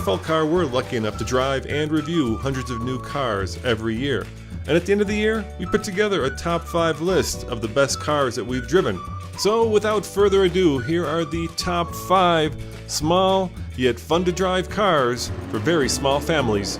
FLCar, we're lucky enough to drive and review hundreds of new cars every year. And at the end of the year, we put together a top 5 list of the best cars that we've driven. So without further ado, here are the top 5 small yet fun to drive cars for very small families.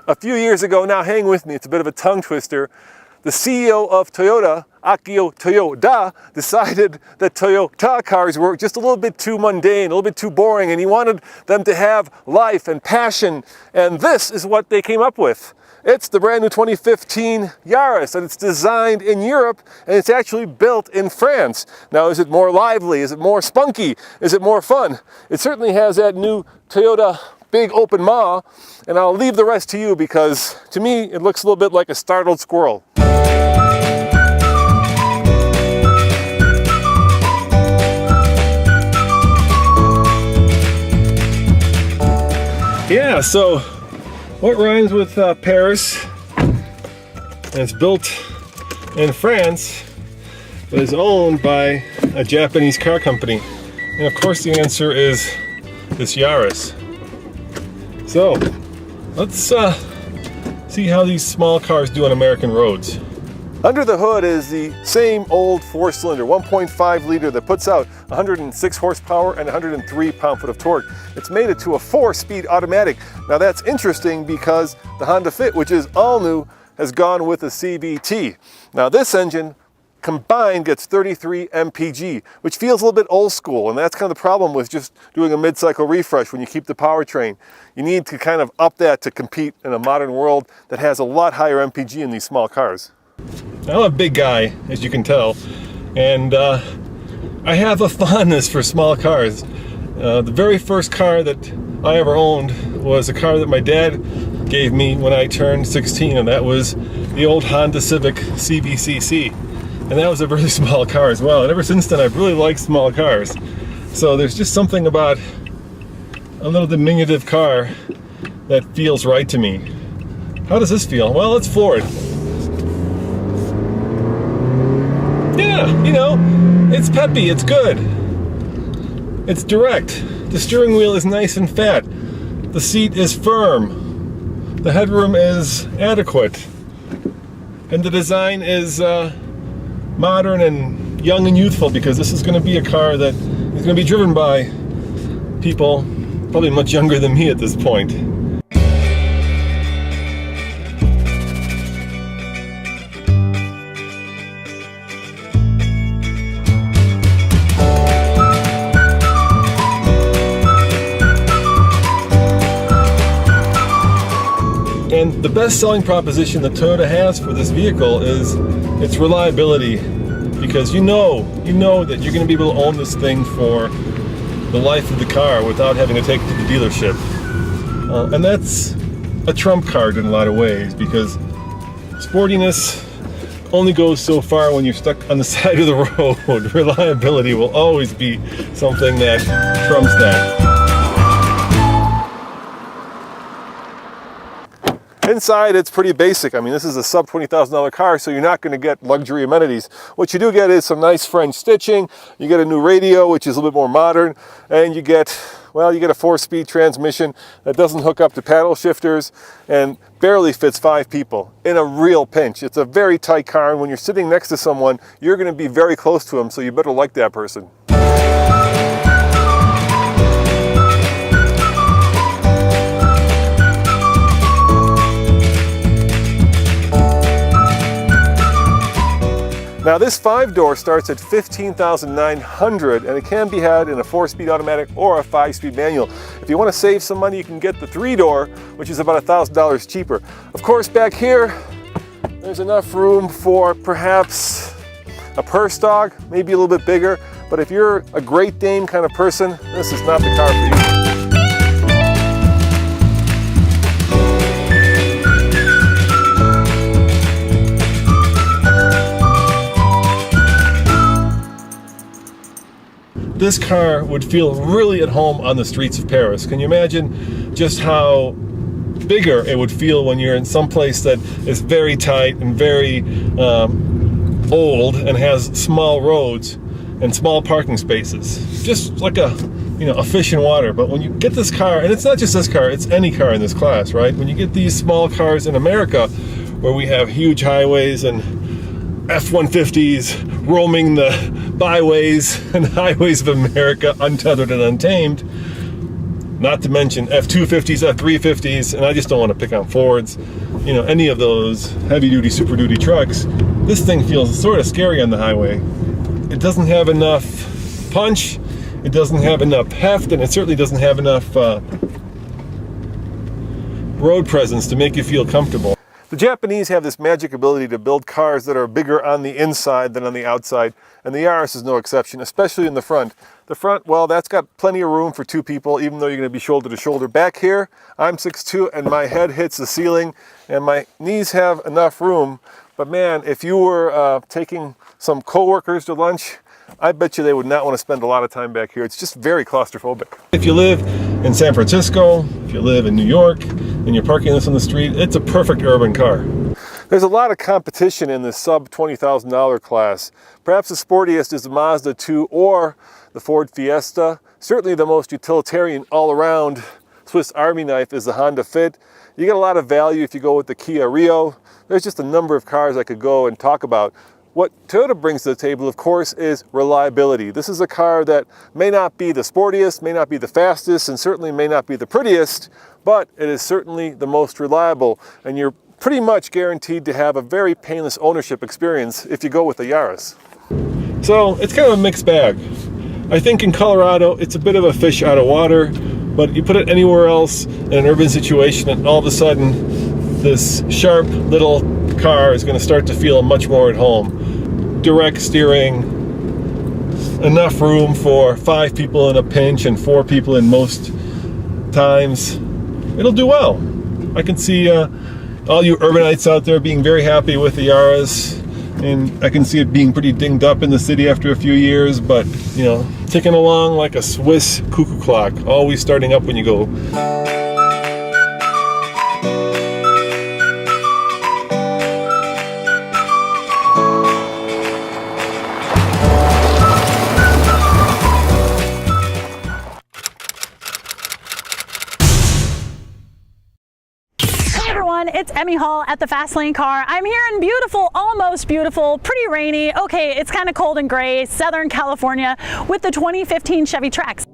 A few years ago, now hang with me, it's a bit of a tongue twister, the CEO of Toyota, Akio Toyoda, decided that Toyota cars were just a little bit too mundane, a little bit too boring, and he wanted them to have life and passion, and this is what they came up with. It's the brand new 2015 Yaris, and it's designed in Europe, and it's actually built in France. Now, is it more lively? Is it more spunky? Is it more fun? It certainly has that new Toyota big open maw, and I'll leave the rest to you because, to me, it looks a little bit like a startled squirrel. Yeah, so what rhymes with Paris, and it's built in France, but is owned by a Japanese car company. And of course the answer is this Yaris. So let's see how these small cars do on American roads. Under the hood is the same old 4-cylinder 1.5 liter that puts out 106 horsepower and 103 pound-foot of torque. It's mated to a 4-speed automatic. Now that's interesting because the Honda Fit, which is all new, has gone with a CVT. Now this engine combined gets 33 mpg, which feels a little bit old school, and that's kind of the problem with just doing a mid-cycle refresh when you keep the powertrain. You need to kind of up that to compete in a modern world that has a lot higher mpg in these small cars. I'm a big guy, as you can tell, and I have a fondness for small cars. The very first car that I ever owned was a car that my dad gave me when I turned 16, and that was the old Honda Civic CVCC. And that was a really small car as well. And ever since then, I've really liked small cars. So there's just something about a little diminutive car that feels right to me. How does this feel? Well, let's floor it. Yeah, you know, it's peppy, it's good. It's direct. The steering wheel is nice and fat. The seat is firm. The headroom is adequate. And the design is modern and young and youthful, because this is going to be a car that is going to be driven by people probably much younger than me at this point. And the best selling proposition that Toyota has for this vehicle is its reliability, because you know that you're going to be able to own this thing for the life of the car without having to take it to the dealership. And that's a trump card in a lot of ways, because sportiness only goes so far when you're stuck on the side of the road. Reliability will always be something that trumps that. Inside, it's pretty basic. I mean, this is a sub $20,000 car, so you're not going to get luxury amenities. What you do get is some nice French stitching. You get a new radio, which is a little bit more modern, and you get, well, you get a 4-speed transmission that doesn't hook up to paddle shifters and barely fits 5 people in a real pinch. It's a very tight car, and when you're sitting next to someone, you're going to be very close to them, so you better like that person. Now this 5-door starts at $15,900, and it can be had in a 4-speed automatic or a 5-speed manual. If you want to save some money, you can get the 3-door, which is about $1,000 cheaper. Of course, back here, there's enough room for perhaps a purse dog, maybe a little bit bigger, But if you're a Great Dane kind of person, this is not the car for you. This car would feel really at home on the streets of Paris. Can you imagine just how bigger it would feel when you're in some place that is very tight and very old and has small roads and small parking spaces? Just like a fish in water. But when you get this car, and it's not just this car, it's any car in this class, right? When you get these small cars in America, where we have huge highways and F-150s roaming the byways and highways of America, untethered and untamed, not to mention F-250s, F-350s, and I just don't want to pick on Fords, any of those heavy-duty, super-duty trucks. This thing feels sort of scary on the highway. It doesn't have enough punch, it doesn't have enough heft, and it certainly doesn't have enough road presence to make you feel comfortable. The Japanese have this magic ability to build cars that are bigger on the inside than on the outside, and the Yaris is no exception, especially in the front. The front, well, that's got plenty of room for two people, even though you're going to be shoulder to shoulder. Back here, I'm 6'2", and my head hits the ceiling, and my knees have enough room. But man, if you were taking some coworkers to lunch, I bet you they would not want to spend a lot of time back here. It's just very claustrophobic. If you live in San Francisco, if you live in New York, and you're parking this on the street, it's a perfect urban car. There's a lot of competition in the sub $20,000 class. Perhaps the sportiest is the Mazda 2 or the Ford Fiesta. Certainly the most utilitarian all-around Swiss Army knife is the Honda Fit. You get a lot of value if you go with the Kia Rio. There's just a number of cars I could go and talk about. What Toyota brings to the table, of course, is reliability. This is a car that may not be the sportiest, may not be the fastest, and certainly may not be the prettiest, but it is certainly the most reliable, and you're pretty much guaranteed to have a very painless ownership experience if you go with the Yaris. So it's kind of a mixed bag. I think in Colorado, it's a bit of a fish out of water, but you put it anywhere else in an urban situation, and all of a sudden, this sharp little car is going to start to feel much more at home. Direct steering, enough room for 5 people in a pinch and 4 people in most times. It'll do well. I can see all you urbanites out there being very happy with the Yaris, and I can see it being pretty dinged up in the city after a few years, but ticking along like a Swiss cuckoo clock, always starting up when you go. It's Emmy Hall at the Fast Lane Car. I'm here in beautiful, almost beautiful, pretty rainy, okay, it's kind of cold and gray, Southern California with the 2015 Chevy Trax.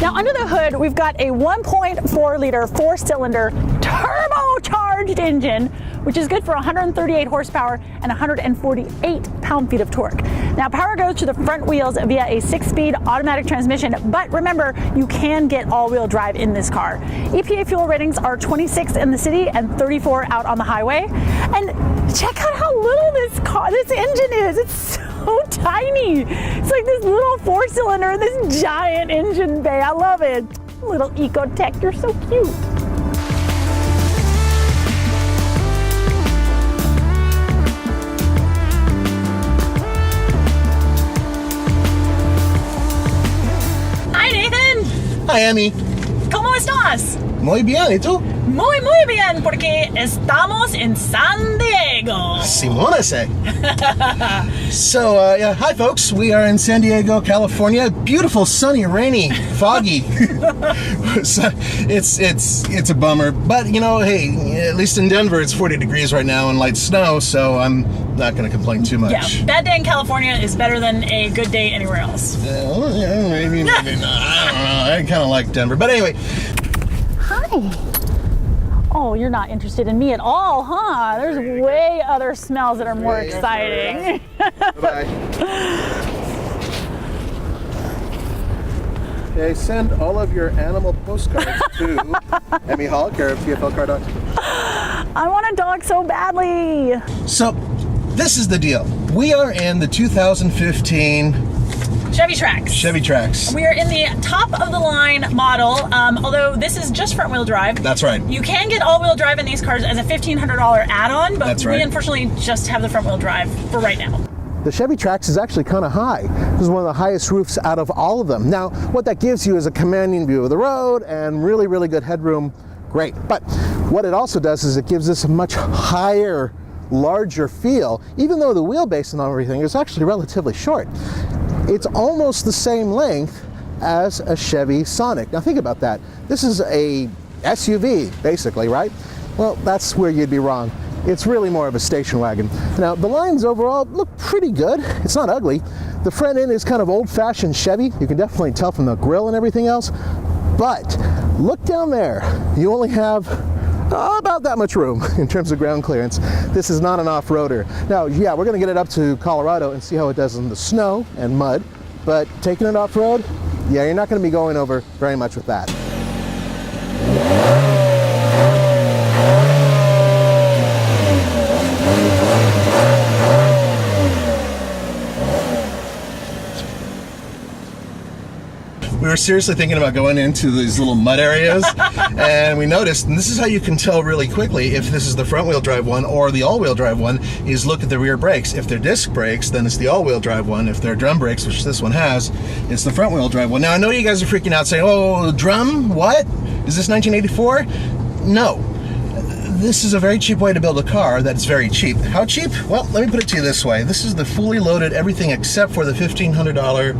Now under the hood, we've got a 1.4 liter 4-cylinder turbocharged engine, which is good for 138 horsepower and 148 pound-feet of torque. Now power goes to the front wheels via a 6-speed automatic transmission, but remember, you can get all-wheel drive in this car. EPA fuel ratings are 26 in the city and 34 out on the highway. And check out how little this engine is. It's so tiny. It's like this little 4-cylinder and this giant engine bay. I love it. Little Ecotech, you're so cute. Hi Nathan. Hi Emmy. ¿Cómo estás? Muy bien, ¿y tú? Muy bien, porque estamos en San Diego. Simona say. So, yeah, hi folks. We are in San Diego, California. Beautiful, sunny, rainy, foggy. So, it's a bummer, but hey, at least in Denver it's 40 degrees right now and light snow, so I'm not going to complain too much. Yeah, bad day in California is better than a good day anywhere else. Yeah, maybe not. I don't know. I kind of like Denver, but anyway. Hi. Oh, you're not interested in me at all, huh? There's way other smells that are more exciting. Bye. Okay, send all of your animal postcards to Emmy Hall, care of TFL Car Docs. I want a dog so badly. So, this is the deal. We are in the 2015 Chevy Trax. Chevy Trax. We are in the top of the line model, although this is just front wheel drive. That's right. You can get all wheel drive in these cars as a $1,500 add-on, but That's right. we unfortunately just have the front wheel drive for right now. The Chevy Trax is actually kind of high. This is one of the highest roofs out of all of them. Now, what that gives you is a commanding view of the road and really, really good headroom. Great. But what it also does is it gives us a much higher, larger feel, even though the wheelbase and everything is actually relatively short. It's almost the same length as a Chevy Sonic. Now think about that. This is a SUV, basically, right? Well, that's where you'd be wrong. It's really more of a station wagon. Now, the lines overall look pretty good. It's not ugly. The front end is kind of old-fashioned Chevy. You can definitely tell from the grille and everything else. But look down there. You only have about that much room in terms of ground clearance. This is not an off-roader. Now, yeah, we're going to get it up to Colorado and see how it does in the snow and mud. But taking it off-road, yeah, you're not going to be going over very much with that. We were seriously thinking about going into these little mud areas, and we noticed, and this is how you can tell really quickly if this is the front wheel drive one or the all-wheel drive one, is look at the rear brakes. If they're disc brakes, then it's the all-wheel drive one. If they're drum brakes, which this one has, it's the front wheel drive one. Now, I know you guys are freaking out saying, oh, drum? What? Is this 1984? No. This is a very cheap way to build a car that's very cheap. How cheap? Well, let me put it to you this way. This is the fully loaded everything except for the $1,500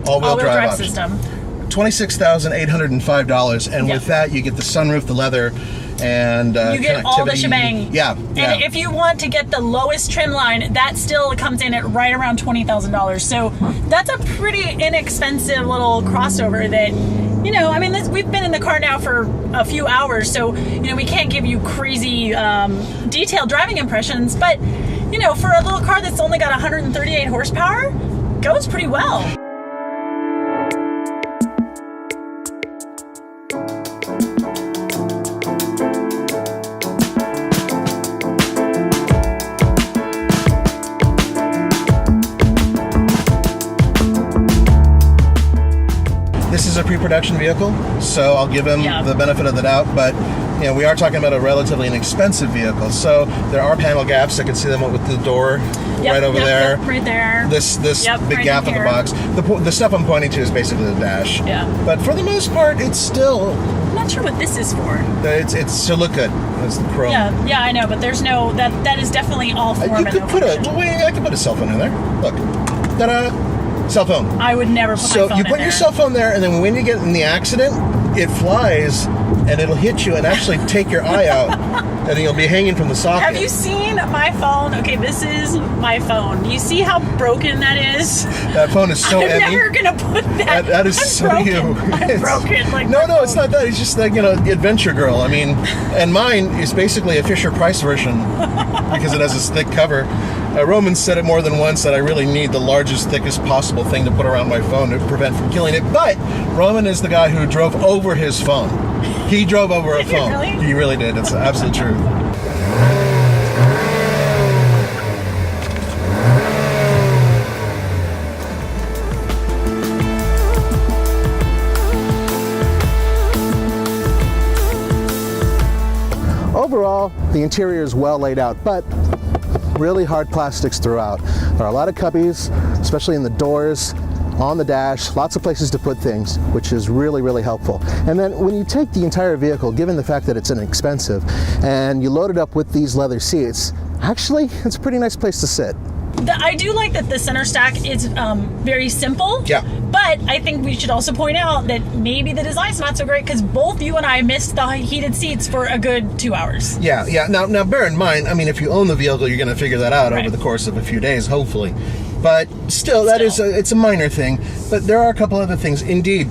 all-wheel drive option. System. $26,805, and Yep. with that you get the sunroof, the leather, and you get all the connectivity. shebang. Yeah, And if you want to get the lowest trim line, that still comes in at right around $20,000. So that's a pretty inexpensive little crossover that, you know, I mean, we've been in the car now for a few hours, so, you know, we can't give you crazy detailed driving impressions, but, you know, for a little car that's only got 138 horsepower, goes pretty well. This is a pre-production vehicle, so I'll give him the benefit of the doubt, but you know, we are talking about a relatively inexpensive vehicle, so there are panel gaps. I can see them with the door right over there. Yep, right there. This big right gap in the box. The stuff I'm pointing to is basically the dash. Yeah. But for the most part, it's still... I'm not sure what this is for. It's to look good. It's the chrome. Yeah, I know, but there's no, that is definitely all form You and could no put function. I could put a cell phone in there. Look. Ta-da! Cell phone. I would never put my So phone you in put there. your cell phone there, and then when you get in the accident, it flies, and it'll hit you and actually take your eye out, and then you'll be hanging from the socket. Have you seen my phone? Okay, this is my phone. Do you see how broken that is? That phone is so I'm heavy. never gonna put that. That is I'm so broken. you. I'm broken. Like No, my it's phone. not that. It's just like, you know, the Adventure Girl. I mean, and mine is basically a Fisher-Price version because it has this thick cover. Roman said it more than once that I really need the largest, thickest possible thing to put around my phone to prevent from killing it. But Roman is the guy who drove over his phone. He drove over a Did he phone. really? He really did. It's the absolute truth. Overall, the interior is well laid out, but really hard plastics throughout. There are a lot of cubbies, especially in the doors, on the dash, lots of places to put things, which is really, really helpful. And then when you take the entire vehicle, given the fact that it's inexpensive, and you load it up with these leather seats, actually, it's a pretty nice place to sit. I do like that the center stack is very simple. Yeah. But I think we should also point out that maybe the design's not so great because both you and I missed the heated seats for a good 2 hours. Yeah. Now bear in mind, I mean, if you own the vehicle, you're going to figure that out over the course of a few days, hopefully. But still, it's a minor thing. But there are a couple other things. Indeed,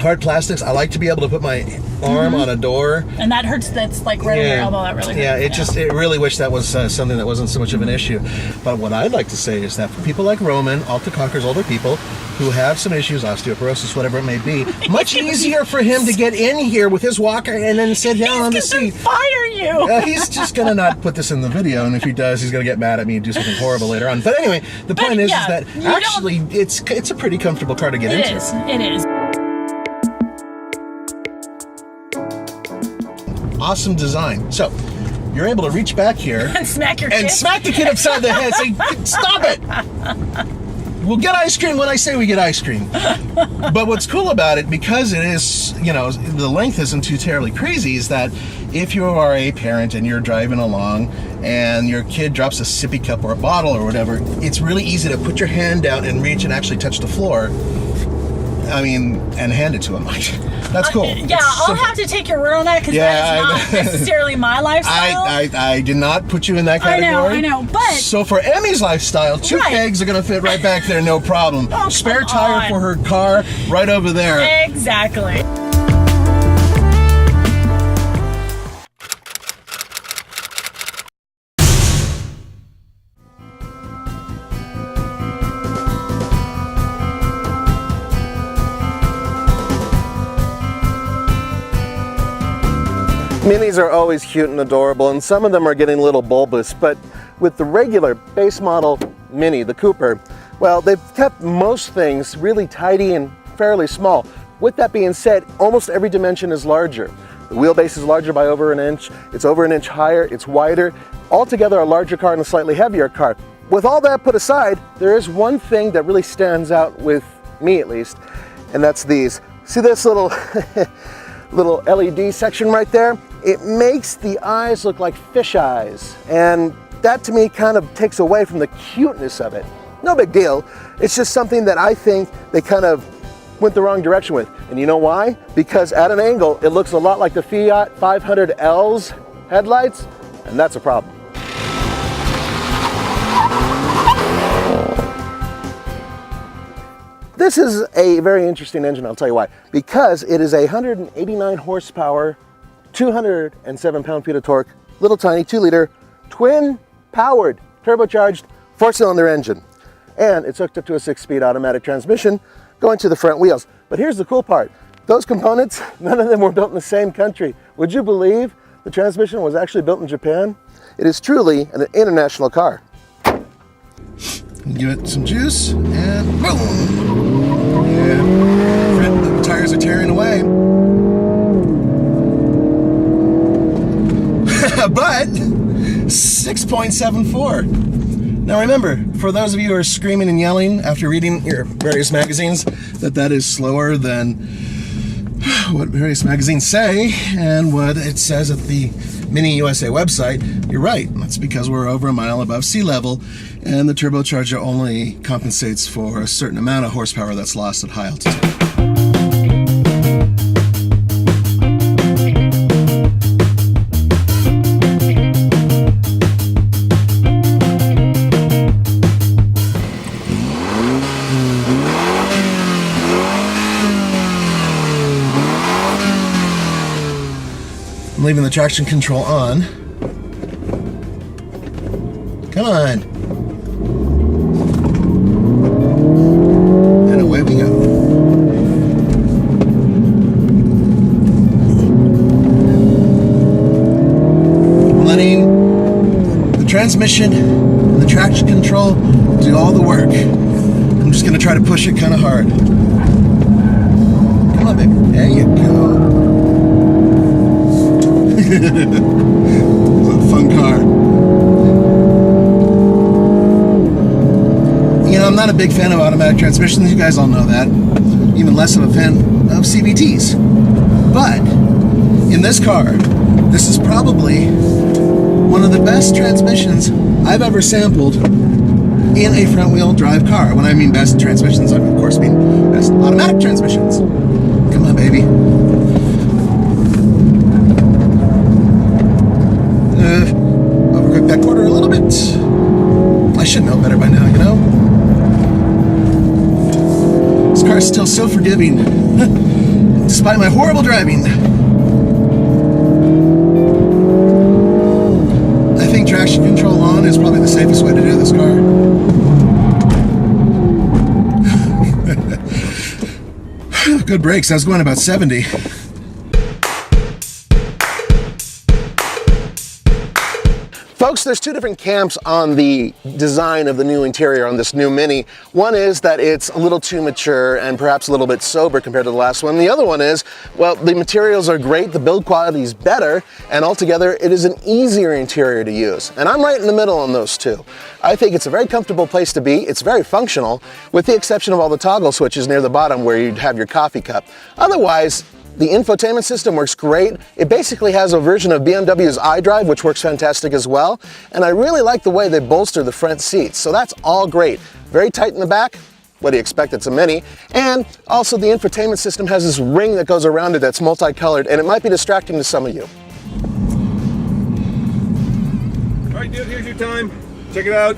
hard plastics. I like to be able to put my arm on a door. And that hurts. That's like right over your elbow. That really hurts. Yeah, it really wish that was something that wasn't so much of an issue. But what I'd like to say is that for people like Roman, Alta-Conquer's older people, who have some issues, osteoporosis, whatever it may be, much easier for him to get in here with his walker and then sit down on the seat. Fire you! He's just going to not put this in the video, and if he does, he's going to get mad at me and do something horrible later on. But anyway, the point is that actually it's a pretty comfortable car to get into. It is. Awesome design. So, you're able to reach back here And smack your kid. and smack the kid upside the head. Say, stop it! We'll get ice cream when I say we get ice cream. But what's cool about it, because it is, the length isn't too terribly crazy, is that if you are a parent and you're driving along and your kid drops a sippy cup or a bottle or whatever, it's really easy to put your hand down and reach and actually touch the floor. And hand it to him. That's cool. I'll have to take your word on that because that is not necessarily my lifestyle. I did not put you in that category. I know, but... So for Emmy's lifestyle, two kegs are going to fit right back there, no problem. Spare tire for her car, right over there. Exactly. Minis are always cute and adorable, and some of them are getting a little bulbous, but with the regular base model Mini, the Cooper, well, they've kept most things really tidy and fairly small. With that being said, almost every dimension is larger. The wheelbase is larger by over an inch, it's over an inch higher, it's wider, altogether a larger car and a slightly heavier car. With all that put aside, there is one thing that really stands out with me at least, and that's these. See this little little LED section right there? It makes the eyes look like fish eyes, and that to me kind of takes away from the cuteness of it. No big deal, it's just something that I think they kind of went the wrong direction with. And you know why? Because at an angle, it looks a lot like the Fiat 500L's headlights, and that's a problem. This is a very interesting engine, I'll tell you why. Because it is a 189 horsepower, 207 pound-feet of torque, little tiny 2-liter, twin-powered, turbocharged, 4-cylinder engine. And it's hooked up to a 6-speed automatic transmission going to the front wheels. But here's the cool part. Those components, none of them were built in the same country. Would you believe the transmission was actually built in Japan? It is truly an international car. Give it some juice, and boom! Yeah, the tires are tearing away. But 6.74. Now remember, for those of you who are screaming and yelling after reading your various magazines that is slower than what various magazines say and what it says at the Mini USA website, you're right. That's because we're over a mile above sea level, and the turbocharger only compensates for a certain amount of horsepower that's lost at high altitude. I'm leaving the traction control on. Come on. And away we go. Letting the transmission and the traction control do all the work. I'm just going to try to push it kind of hard. Come on, baby. There you go. What a fun car. You know, I'm not a big fan of automatic transmissions. You guys all know that. Even less of a fan of CVTs. But in this car, this is probably one of the best transmissions I've ever sampled in a front-wheel drive car. When I mean best transmissions, I of course mean best automatic transmissions. Come on, baby. Overcook that quarter a little bit. I should know better by now, you know? This car is still so forgiving. despite my horrible driving. I think traction control on is probably the safest way to do this car. Good brakes. I was going about 70. Folks, there's two different camps on the design of the new interior on this new Mini. One is that it's a little too mature and perhaps a little bit sober compared to the last one. The other one is, well, the materials are great, the build quality is better, and altogether it is an easier interior to use. And I'm right in the middle on those two. I think it's a very comfortable place to be. It's very functional, with the exception of all the toggle switches near the bottom where you'd have your coffee cup. Otherwise, the infotainment system works great. It basically has a version of BMW's iDrive, which works fantastic as well. And I really like the way they bolster the front seats. So that's all great. Very tight in the back. What do you expect? It's a Mini. And also the infotainment system has this ring that goes around it that's multicolored, and it might be distracting to some of you. All right, dude, here's your time. Check it out.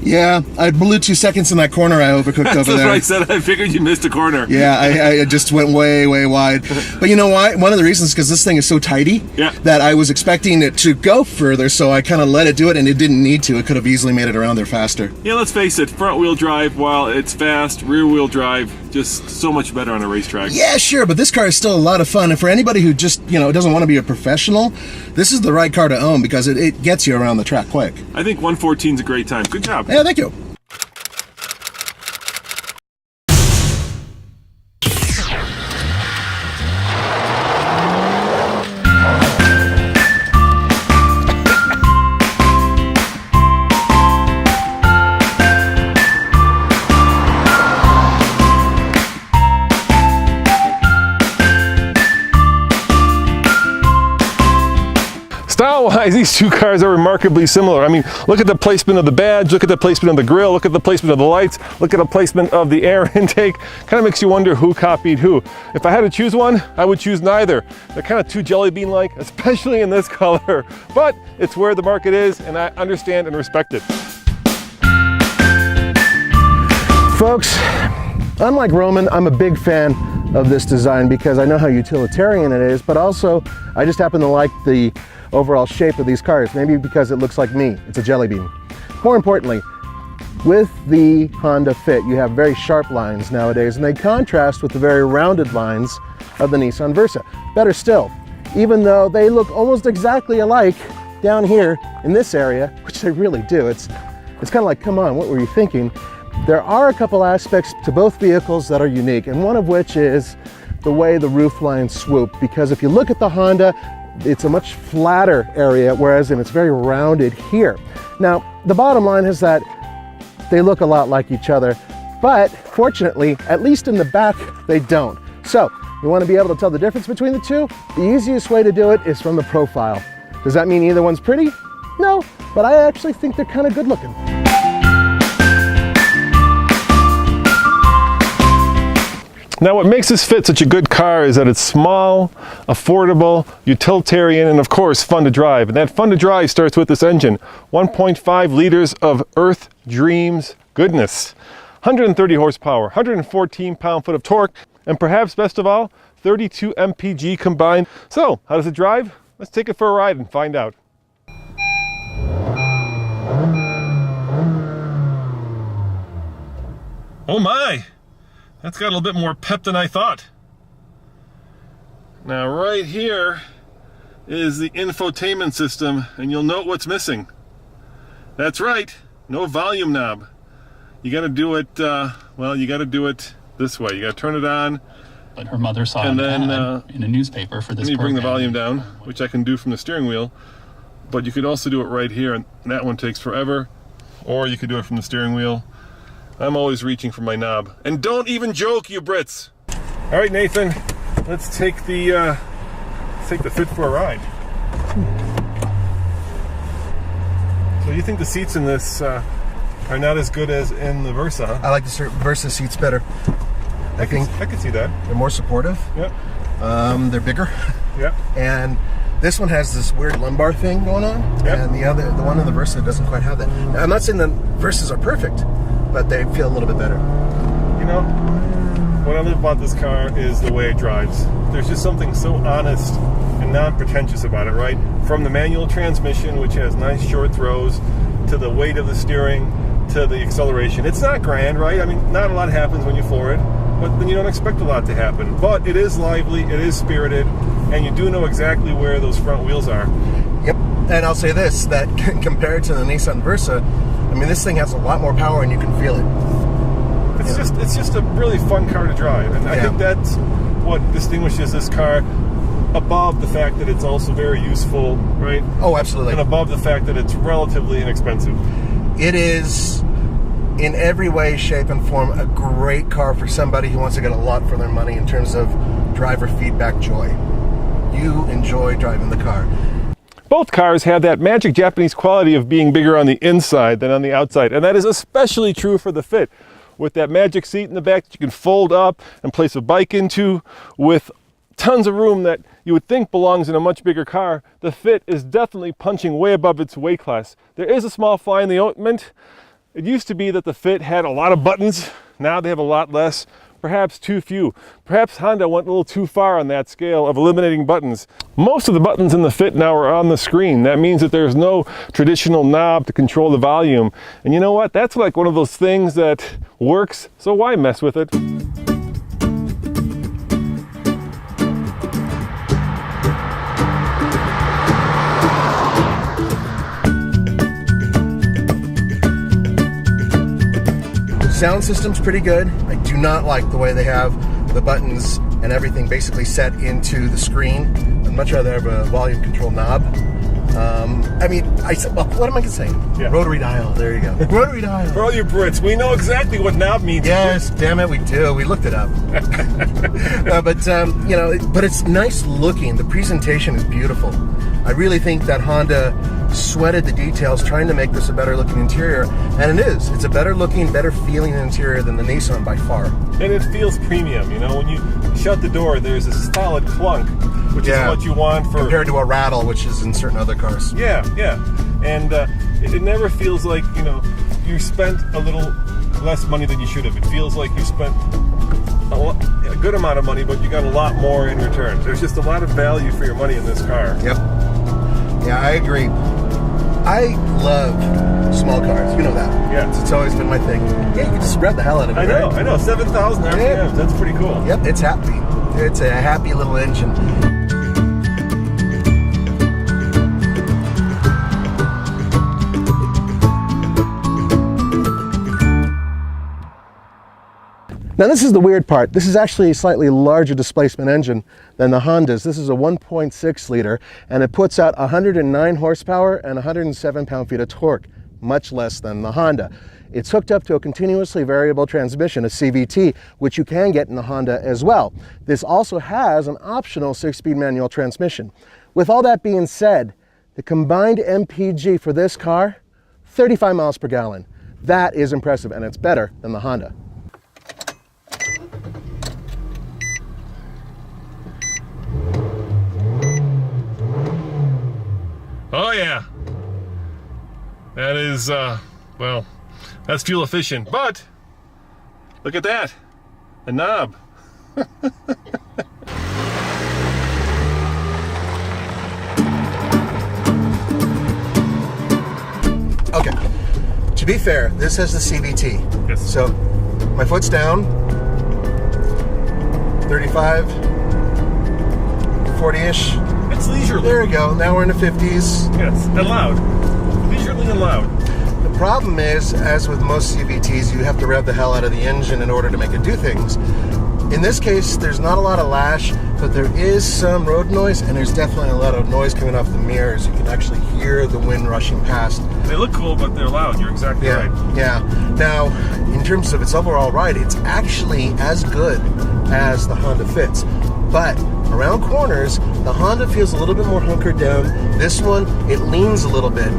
Yeah, I blew 2 seconds in that corner I overcooked over there. That's what I said. I figured you missed a corner. Yeah, I just went way, way wide. But you know why? One of the reasons is because this thing is so tighty that I was expecting it to go further, so I kind of let it do it, and it didn't need to. It could have easily made it around there faster. Yeah, let's face it. Front wheel drive, while it's fast, rear wheel drive, just so much better on a racetrack. Yeah, sure, but this car is still a lot of fun. And for anybody who just, doesn't want to be a professional, this is the right car to own because it gets you around the track quick. I think 114 is a great time. Good job. Yeah, thank you. Style-wise, these two cars are remarkably similar. I mean, look at the placement of the badge, look at the placement of the grille, look at the placement of the lights, look at the placement of the air intake. Kind of makes you wonder who copied who. If I had to choose one, I would choose neither. They're kind of too jelly bean-like, especially in this color. But it's where the market is, and I understand and respect it. Folks, unlike Roman, I'm a big fan of this design because I know how utilitarian it is, but also I just happen to like the overall shape of these cars, maybe because it looks like me. It's a jelly bean. More importantly, with the Honda Fit, you have very sharp lines nowadays, and they contrast with the very rounded lines of the Nissan Versa. Better still, even though they look almost exactly alike down here in this area, which they really do, it's kind of like, come on, what were you thinking? There are a couple aspects to both vehicles that are unique, and one of which is the way the roof lines swoop, because if you look at the Honda, it's a much flatter area, whereas it's very rounded here. Now, the bottom line is that they look a lot like each other, but fortunately, at least in the back, they don't. So, you want to be able to tell the difference between the two? The easiest way to do it is from the profile. Does that mean either one's pretty? No, but I actually think they're kind of good looking. Now, what makes this Fit such a good car is that it's small, affordable, utilitarian, and of course, fun to drive. And that fun to drive starts with this engine. 1.5 liters of Earth Dreams goodness. 130 horsepower, 114 pound-foot of torque, and perhaps best of all, 32 mpg combined. So, how does it drive? Let's take it for a ride and find out. Oh my! That's got a little bit more pep than I thought. Now right here is the infotainment system, and you'll note what's missing. That's right, no volume knob. You gotta do it, well, you gotta do it this way. You gotta turn it on. But her mother saw an ad in a newspaper for this program. Bring the volume down, which I can do from the steering wheel. But you could also do it right here, and that one takes forever. Or you could do it from the steering wheel. I'm always reaching for my knob. And don't even joke, you Brits. All right, Nathan, let's take the Fit for a ride. So you think the seats in this are not as good as in the Versa, huh? I like the Versa seats better. I could see that. They're more supportive. Yep. They're bigger. Yep. And this one has this weird lumbar thing going on. Yep. And the one in the Versa doesn't quite have that. Now, I'm not saying the Versas are perfect, but they feel a little bit better. You know, what I love about this car is the way it drives. There's just something so honest and non-pretentious about it, right? From the manual transmission, which has nice short throws, to the weight of the steering, to the acceleration. It's not grand, right? I mean, not a lot happens when you floor it, but then you don't expect a lot to happen. But it is lively, it is spirited, and you do know exactly where those front wheels are. Yep. And I'll say this, that compared to the Nissan Versa, I mean, this thing has a lot more power and you can feel it. It's just a really fun car to drive, and I think that's what distinguishes this car above the fact that it's also very useful, right? Oh, absolutely. And above the fact that it's relatively inexpensive. It is, in every way, shape, and form, a great car for somebody who wants to get a lot for their money in terms of driver feedback joy. You enjoy driving the car. Both cars have that magic Japanese quality of being bigger on the inside than on the outside, and that is especially true for the Fit. With that magic seat in the back that you can fold up and place a bike into, with tons of room that you would think belongs in a much bigger car, the Fit is definitely punching way above its weight class. There is a small fly in the ointment. It used to be that the Fit had a lot of buttons. Now they have a lot less, perhaps too few. Perhaps Honda went a little too far on that scale of eliminating buttons. Most of the buttons in the Fit now are on the screen. That means that there's no traditional knob to control the volume. And you know what? That's like one of those things that works, so why mess with it? Sound system's pretty good. I do not like the way they have the buttons and everything basically set into the screen. I'd much rather have a volume control knob. I mean, well, what am I saying? Yeah. Rotary dial, there you go. Rotary dial. For all you Brits, we know exactly what knob means. Yes, damn it, we do. We looked it up. You know, but it's nice looking. The presentation is beautiful. I really think that Honda sweated the details trying to make this a better looking interior, and it is. It's a better looking, better feeling interior than the Nissan by far. And it feels premium, you know, when you shut the door, there's a solid clunk, which is what you want for... compared to a rattle, which is in certain other cars. Yeah, and it never feels like, you know, you spent a little less money than you should have. It feels like you spent a good amount of money, but you got a lot more in return. There's just a lot of value for your money in this car. Yep. Yeah, I agree. I love small cars. You know that. Yeah. It's always been my thing. Yeah, you can just rev the hell out of it. I know. 7,000 RPMs. Yeah. That's pretty cool. Yep, it's happy. It's a happy little engine. Now this is the weird part. This is actually a slightly larger displacement engine than the Hondas. This is a 1.6 liter and it puts out 109 horsepower and 107 pound-feet of torque, much less than the Honda. It's hooked up to a continuously variable transmission, a CVT, which you can get in the Honda as well. This also has an optional 6-speed manual transmission. With all that being said, the combined MPG for this car, 35 miles per gallon. That is impressive, and it's better than the Honda. Oh yeah, that is, well, that's fuel efficient, but look at that, a knob. Okay, to be fair, this has the CVT. Yes. So my foot's down, 35, 40-ish. It's leisurely. There we go. Now we're in the 50s. Yes, and loud. Leisurely and loud. The problem is, as with most CVTs, you have to rev the hell out of the engine in order to make it do things. In this case, there's not a lot of lash, but there is some road noise, and there's definitely a lot of noise coming off the mirrors. You can actually hear the wind rushing past. They look cool, but they're loud. You're exactly right. Yeah. Now, in terms of its overall ride, it's actually as good as the Honda Fits. But around corners, the Honda feels a little bit more hunkered down. This one, it leans a little bit.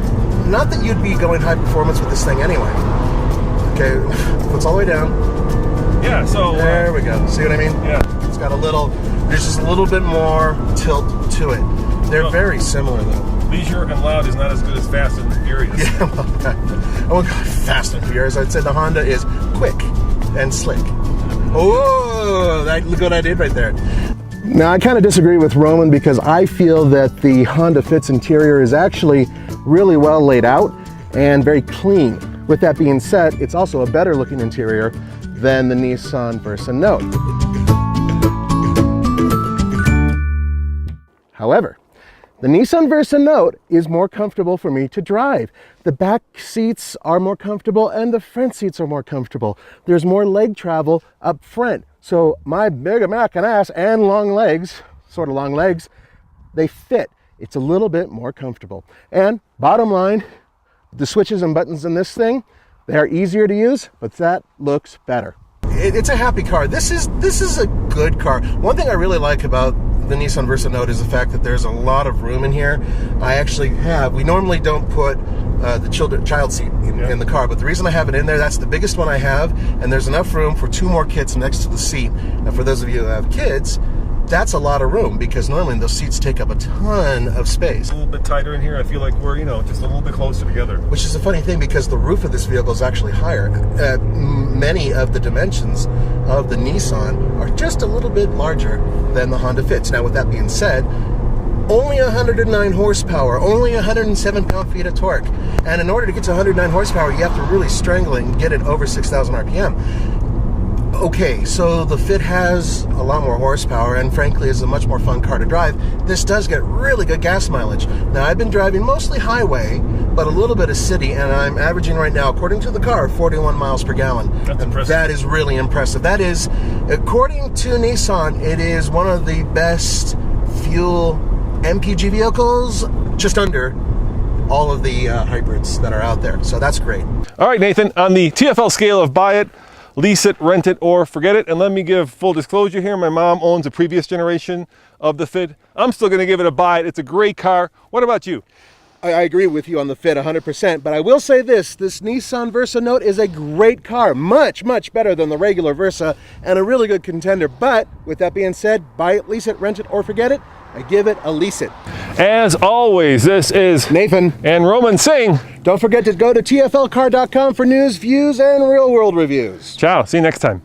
Not that you'd be going high performance with this thing anyway. Okay, foot's all the way down. Yeah, so... there we go. See what I mean? Yeah. It's got a little, there's just a little bit more tilt to it. They're very similar though. Leisure and loud is not as good as Fast and Furious. Yeah, well, I won't call it fast and furious. I'd say the Honda is quick and slick. Oh, look what I did right there. Now, I kind of disagree with Roman because I feel that the Honda Fit's interior is actually really well laid out and very clean. With that being said, it's also a better looking interior than the Nissan Versa Note. However, the Nissan Versa Note is more comfortable for me to drive. The back seats are more comfortable and the front seats are more comfortable. There's more leg travel up front. So my big American ass and long legs, sort of long legs, they fit. It's a little bit more comfortable. And bottom line, the switches and buttons in this thing, they are easier to use, but that looks better. It's a happy car. This is a good car. One thing I really like about the Nissan Versa Note is the fact that there's a lot of room in here. We normally don't put the child seat in the car, but the reason I have it in there, that's the biggest one I have, and there's enough room for 2 more kids next to the seat. And for those of you who have kids, that's a lot of room because normally those seats take up a ton of space. A little bit tighter in here. I feel like we're, just a little bit closer together. Which is a funny thing because the roof of this vehicle is actually higher. Many of the dimensions of the Nissan are just a little bit larger than the Honda Fits. Now, with that being said, only 109 horsepower, only 107 pound-feet of torque. And in order to get to 109 horsepower, you have to really strangle it and get it over 6,000 RPM. Okay, so the Fit has a lot more horsepower and frankly is a much more fun car to drive. This does get really good gas mileage. Now, I've been driving mostly highway, but a little bit of city, and I'm averaging right now, according to the car, 41 miles per gallon. That's impressive. That is really impressive. That is, according to Nissan, it is one of the best fuel MPG vehicles, just under all of the hybrids that are out there. So that's great. All right, Nathan, on the TFL scale of buy it, lease it, rent it, or forget it, and let me give full disclosure here. My mom owns a previous generation of the Fit. I'm still going to give it a buy it. It's a great car. What about you? I agree with you on the Fit 100%, but I will say this Nissan Versa Note is a great car, much, much better than the regular Versa, and a really good contender. But with that being said, buy it, lease it, rent it, or forget it. I give it a lease it. As always, this is Nathan and Roman saying, don't forget to go to tflcar.com for news, views, and real-world reviews. ciao. See you next time.